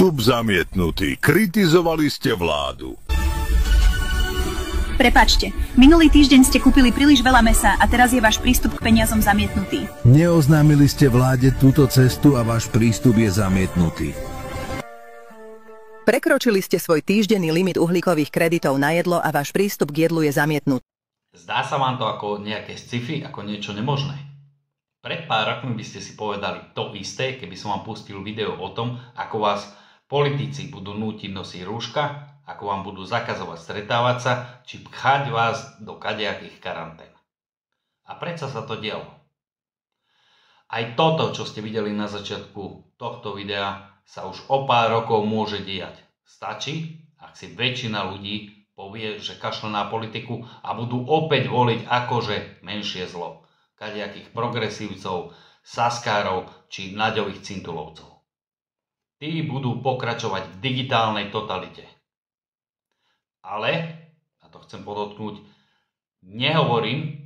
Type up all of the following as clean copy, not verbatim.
Prístup zamietnutý. Kritizovali ste vládu. Prepáčte, minulý týždeň ste kúpili príliš veľa mäsa a teraz je váš prístup k peniazom zamietnutý. Neoznámili ste vláde túto cestu a váš prístup je zamietnutý. Prekročili ste svoj týždenný limit uhlíkových kreditov na jedlo a váš prístup k jedlu je zamietnutý. Zdá sa vám to ako nejaké sci-fi, ako niečo nemožné? Pred pár rokmi by ste si povedali to isté, keby som vám pustil video o tom, ako vás politici budú nútiť nosiť rúška, ako vám budú zakazovať stretávať sa, či pchať vás do kadejakých karantén. A predsa sa to dialo. Aj toto, čo ste videli na začiatku tohto videa, sa už o pár rokov môže diať. Stačí, ak si väčšina ľudí povie, že kašle na politiku a budú opäť voliť akože menšie zlo. Kadejakých progresívcov, saskárov či naďových cintulovcov. Tí budú pokračovať v digitálnej totalite. Ale, a to chcem podotknúť, nehovorím,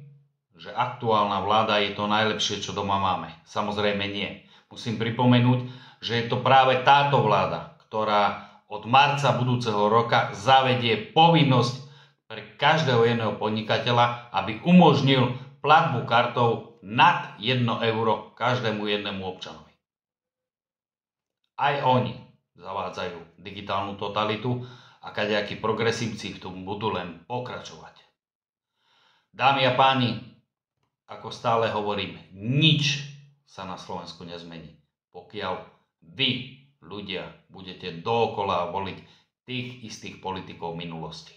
že aktuálna vláda je to najlepšie, čo doma máme. Samozrejme nie. Musím pripomenúť, že je to práve táto vláda, ktorá od marca budúceho roka zavedie povinnosť pre každého jedného podnikateľa, aby umožnil platbu kartou nad 1 euro každému jednému občanovi. Aj oni zavádzajú digitálnu totalitu a kadejakí progresívci v tom budú len pokračovať. Dámy a páni, ako stále hovorím, nič sa na Slovensku nezmení, pokiaľ vy, ľudia, budete dookola voliť tých istých politikov minulosti.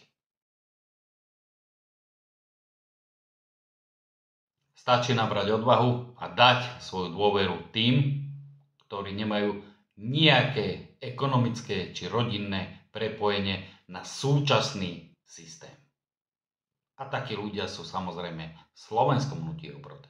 Stačí nabrať odvahu a dať svoju dôveru tým, ktorí nemajú nejaké ekonomické či rodinné prepojenie na súčasný systém. A takí ľudia sú samozrejme v Slovenskom hnutí obrody.